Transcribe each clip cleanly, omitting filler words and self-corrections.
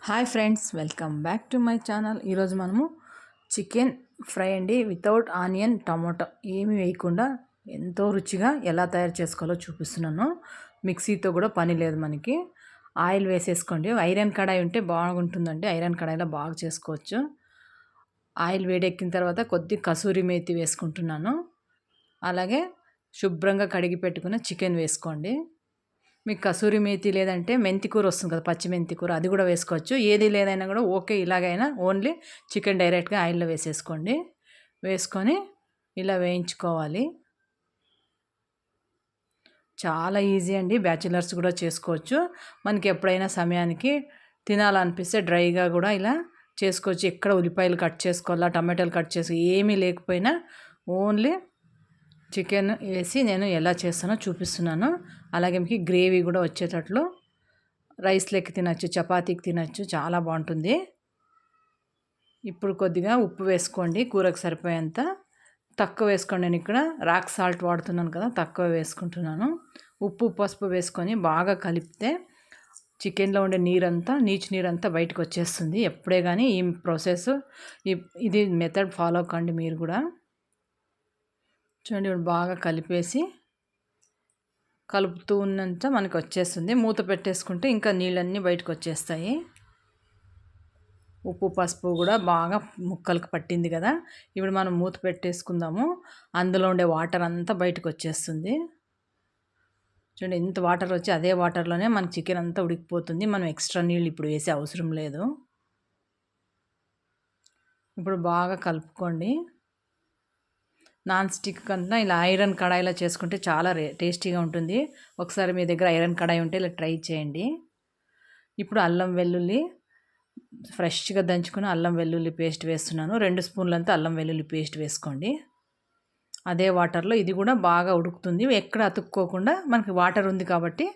Hi friends, welcome back to my channel. ఈరోజు మనము chicken fry అండి, వితౌట్ ఆనియన్ టమాటో ఏమి వేయకుండా ఎంతో రుచిగా ఎలా తయారు చేసుకోవాలో చూపిస్తున్నాను. మిక్సీతో కూడా పని లేదు మనకి. ఆయిల్ వేసేసుకోండి. ఐరన్ కడాయి ఉంటే బాగుంటుందండి. ఐరన్ కడాయిలో బాగా చేసుకోవచ్చు. ఆయిల్ వేడెక్కిన తర్వాత కొద్ది కసూరి మేతి వేసుకుంటున్నాను. అలాగే శుభ్రంగా కడిగి పెట్టుకున్న చికెన్ వేసుకోండి. మీకు కసూరి మేతి లేదంటే మెంతి కూర వస్తుంది కదా, పచ్చి మెంతి కూర, అది కూడా వేసుకోవచ్చు. ఏది లేదైనా కూడా ఓకే. ఇలాగైనా ఓన్లీ చికెన్ డైరెక్ట్గా ఆయిల్లో వేసేసుకోండి. వేసుకొని ఇలా వేయించుకోవాలి. చాలా ఈజీ అండి, బ్యాచిలర్స్ కూడా చేసుకోవచ్చు. మనకి ఎప్పుడైనా సమయానికి తినాలనిపిస్తే డ్రైగా కూడా ఇలా చేసుకోవచ్చు. ఎక్కడ ఉల్లిపాయలు కట్ చేసుకోవాలా, టమాటాలు కట్ చేసి ఏమీ లేకపోయినా ఓన్లీ చికెన్ వేసి నేను ఎలా చేస్తానో చూపిస్తున్నాను. అలాగే మీకు గ్రేవీ కూడా వచ్చేటట్లు రైస్లోకి తినచ్చు, చపాతీకి తినచ్చు, చాలా బాగుంటుంది. ఇప్పుడు కొద్దిగా ఉప్పు వేసుకోండి, కూరకు సరిపోయేంత. తక్కువ వేసుకోండి. నేను ఇక్కడ రాక్ సాల్ట్ వాడుతున్నాను కదా, తక్కువ వేసుకుంటున్నాను. ఉప్పు పసుపు వేసుకొని బాగా కలిపితే చికెన్లో ఉండే నీచు నీరంతా బయటకు వచ్చేస్తుంది. ఎప్పుడే కానీ ఈ ప్రాసెస్, ఇది మెథడ్ ఫాలో కండి మీరు కూడా. చూడండి, ఇప్పుడు బాగా కలిపేసి కలుపుతూ ఉన్నంత మనకు వచ్చేస్తుంది. మూత పెట్టేసుకుంటే ఇంకా నీళ్ళన్నీ బయటకు వచ్చేస్తాయి. ఉప్పు పసుపు కూడా బాగా ముక్కలకు పట్టింది కదా. ఇప్పుడు మనం మూత పెట్టేసుకుందాము. అందులో ఉండే వాటర్ అంతా బయటకు వచ్చేస్తుంది. చూడండి, ఎంత వాటర్ వచ్చి అదే వాటర్లోనే మనకి చికెన్ అంతా ఉడికిపోతుంది. మనం ఎక్స్ట్రా నీళ్ళు ఇప్పుడు వేసే అవసరం లేదు. ఇప్పుడు బాగా కలుపుకోండి. నాన్ స్టిక్ కన్నా ఇలా ఐరన్ కడాయిలో చేసుకుంటే చాలా టేస్టీగా ఉంటుంది. ఒకసారి మీ దగ్గర ఐరన్ కడాయి ఉంటే ఇలా ట్రై చేయండి. ఇప్పుడు అల్లం వెల్లుల్లి ఫ్రెష్గా దంచుకుని అల్లం వెల్లుల్లి పేస్ట్ వేస్తున్నాను. 2 స్పూన్లంతా అల్లం వెల్లుల్లి పేస్ట్ వేసుకోండి. అదే వాటర్లో ఇది కూడా బాగా ఉడుకుతుంది. ఎక్కడ అతుక్కోకుండా మనకి వాటర్ ఉంది కాబట్టి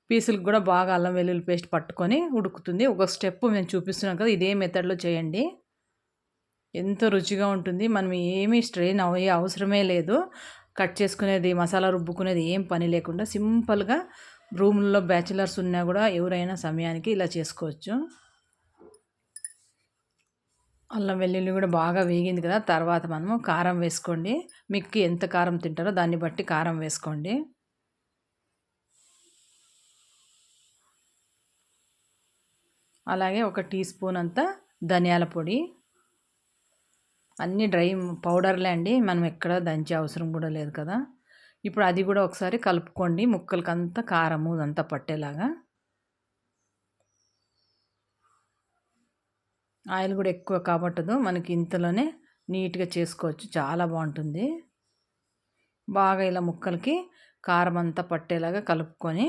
పీసులకు కూడా బాగా అల్లం వెల్లుల్లి పేస్ట్ పట్టుకొని ఉడుకుతుంది. ఒక స్టెప్ నేను చూపిస్తున్నాను కదా, ఇదే మెథడ్లో చేయండి. ఎంతో రుచిగా ఉంటుంది. మనం ఏమీ స్ట్రెయిన్ అయ్యే అవసరమే లేదు. కట్ చేసుకునేది, మసాలా రుబ్బుకునేది ఏం పని లేకుండా సింపుల్గా రూమ్లో బ్యాచిలర్స్ ఉన్నా కూడా ఎవరైనా సమయానికి ఇలా చేసుకోవచ్చు. అల్లం వెల్లుల్లి కూడా బాగా వేగింది కదా. తర్వాత మనము కారం వేసుకోండి. మీకు ఎంత కారం తింటారో దాన్ని బట్టి కారం వేసుకోండి. అలాగే 1 టీ స్పూన్ అంతా ధనియాల పొడి. అన్నీ డ్రై పౌడర్లే అండి, మనం ఎక్కడ దంచే అవసరం కూడా లేదు కదా. ఇప్పుడు అది కూడా ఒకసారి కలుపుకోండి, ముక్కలకంతా కారము అంతా పట్టేలాగా. ఆయిల్ కూడా ఎక్కువ కాబట్టదు, మనకి ఇంతలోనే నీట్గా చేసుకోవచ్చు, చాలా బాగుంటుంది. బాగా ఇలా ముక్కలకి కారం అంతా పట్టేలాగా కలుపుకొని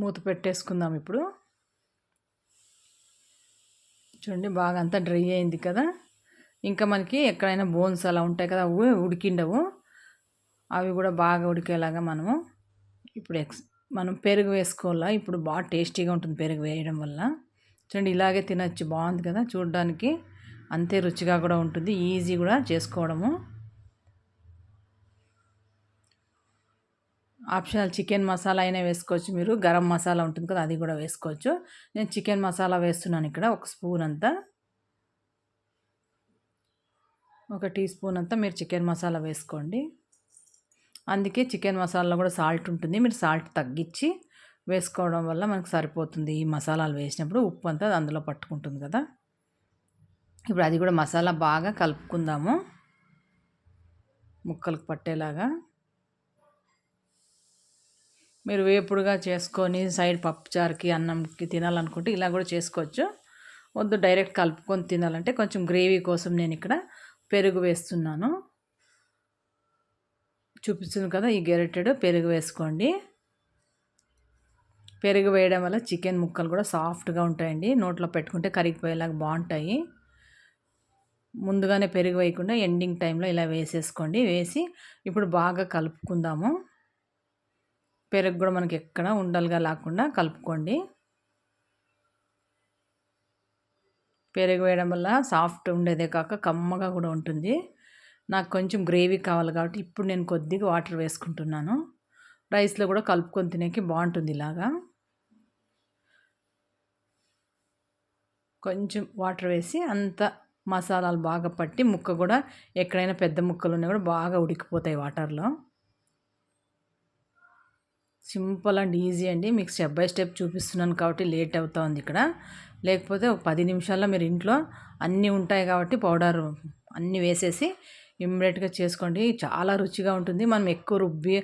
మూత పెట్టేసుకుందాం. ఇప్పుడు చూడండి, బాగా అంతా డ్రై అయింది కదా. ఇంకా మనకి ఎక్కడైనా బోన్స్ అలా ఉంటాయి కదా, అవి ఉడికిండవు. అవి కూడా బాగా ఉడికేలాగా మనము ఇప్పుడు మనం పెరుగు వేసుకోవాలా. ఇప్పుడు బాగా టేస్టీగా ఉంటుంది పెరుగు వేయడం వల్ల. చూడండి, ఇలాగే తినచ్చు, బాగుంది కదా చూడడానికి. అంతే రుచిగా కూడా ఉంటుంది, ఈజీ కూడా చేసుకోవడము. ఆప్షనల్ చికెన్ మసాలా అయినా వేసుకోవచ్చు మీరు. గరం మసాలా ఉంటుంది కదా, అది కూడా వేసుకోవచ్చు. నేను చికెన్ మసాలా వేస్తున్నాను ఇక్కడ 1 స్పూన్ అంతా. 1 టీ స్పూన్ అంతా మీరు చికెన్ మసాలా వేసుకోండి. అందుకే చికెన్ మసాలాలో కూడా సాల్ట్ ఉంటుంది. మీరు సాల్ట్ తగ్గించి వేసుకోవడం వల్ల మనకు సరిపోతుంది. ఈ మసాలాలు వేసినప్పుడు ఉప్పు అంతా అందులో పట్టుకుంటుంది కదా. ఇప్పుడు అది కూడా మసాలా బాగా కలుపుకుందాము, ముక్కలకు పట్టేలాగా. మీరు వేపుడుగా చేసుకొని సైడ్ పప్పుచారుకి అన్నంకి తినాలనుకుంటే ఇలా కూడా చేసుకోవచ్చు. వద్దు డైరెక్ట్ కలుపుకొని తినాలంటే కొంచెం గ్రేవీ కోసం నేను ఇక్కడ పెరుగు వేస్తున్నాను. చూపిస్తుంది కదా, ఈ గెరెటెడ్ పెరుగు వేసుకోండి. పెరుగు వేయడం వల్ల చికెన్ ముక్కలు కూడా సాఫ్ట్గా ఉంటాయండి, నోట్లో పెట్టుకుంటే కరిగిపోయేలాగా బాగుంటాయి. ముందుగానే పెరుగు వేయకుండా ఎండింగ్ టైంలో ఇలా వేసేసుకోండి. వేసి ఇప్పుడు బాగా కలుపుకుందాము. పెరుగు కూడా మనకి ఎక్కడ ఉండలుగా లేకుండా కలుపుకోండి. పెరుగు వేయడం వల్ల సాఫ్ట్ ఉండేదే కాక కమ్మగా కూడా ఉంటుంది. నాకు కొంచెం గ్రేవీ కావాలి కాబట్టి ఇప్పుడు నేను కొద్దిగా వాటర్ వేసుకుంటున్నాను. రైస్లో కూడా కలుపుకొని తినేకి బాగుంటుంది. ఇలాగా కొంచెం వాటర్ వేసి అంత మసాలాలు బాగా పట్టి ముక్క కూడా ఎక్కడైనా పెద్ద ముక్కలు ఉన్నా కూడా బాగా ఉడికిపోతాయి వాటర్లో. సింపుల్ అండ్ ఈజీ అండి. మీకు స్టెప్ బై స్టెప్ చూపిస్తున్నాను కాబట్టి లేట్ అవుతుంది ఇక్కడ. లేకపోతే ఒక 10 నిమిషాల్లో మీరు ఇంట్లో అన్నీ ఉంటాయి కాబట్టి పౌడర్ అన్నీ వేసేసి ఇమ్మీడియట్గా చేసుకోండి. చాలా రుచిగా ఉంటుంది. మనం ఎక్కువ రుబ్బి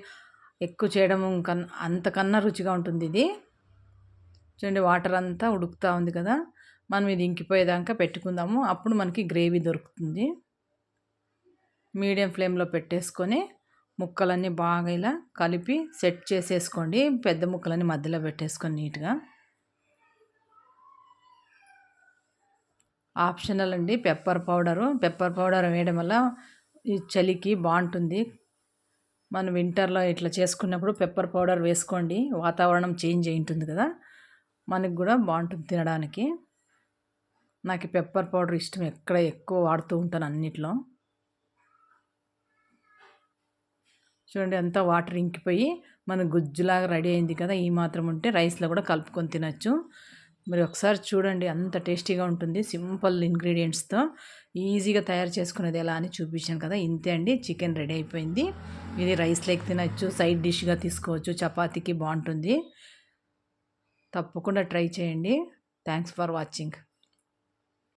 ఎక్కువ చేయడం అంతకన్నా రుచిగా ఉంటుంది ఇది. చూడండి వాటర్ అంతా ఉడుకుతూ ఉంది కదా, మనం ఇది ఇంకిపోయేదాకా పెట్టుకుందాము. అప్పుడు మనకి గ్రేవీ దొరుకుతుంది. మీడియం ఫ్లేమ్లో పెట్టేసుకొని ముక్కలన్నీ బాగా ఇలా కలిపి సెట్ చేసేసుకోండి. పెద్ద ముక్కలన్నీ మధ్యలో పెట్టేసుకొని నీట్గా. ఆప్షనల్ అండి పెప్పర్ పౌడర్ వేయడం వల్ల ఈ చలికి బాగుంటుంది. మనం వింటర్లో ఇట్లా చేసుకున్నప్పుడు పెప్పర్ పౌడర్ వేసుకోండి. వాతావరణం చేంజ్ అయి ఉంటుంది కదా, మనకు కూడా బాగుంటుంది తినడానికి. నాకు పెప్పర్ పౌడర్ ఇష్టం, ఎక్కువ వాడుతూ ఉంటాను అన్నిట్లో. చూడండి అంతా వాటర్ ఇంకిపోయి మన గుజ్జులాగా రెడీ అయింది కదా. ఈ మాత్రం ఉంటే రైస్లో కూడా కలుపుకొని తినచ్చు. మరి ఒకసారి చూడండి, అంత టేస్టీగా ఉంటుంది. సింపుల్ ఇంగ్రీడియంట్స్తో ఈజీగా తయారు చేసుకునేది ఎలా అని చూపించాను కదా. ఇంతే అండి, చికెన్ రెడీ అయిపోయింది. ఇది రైస్లోకి తినచ్చు, సైడ్ డిష్గా తీసుకోవచ్చు, చపాతీకి బాగుంటుంది. తప్పకుండా ట్రై చేయండి. Thanks for watching.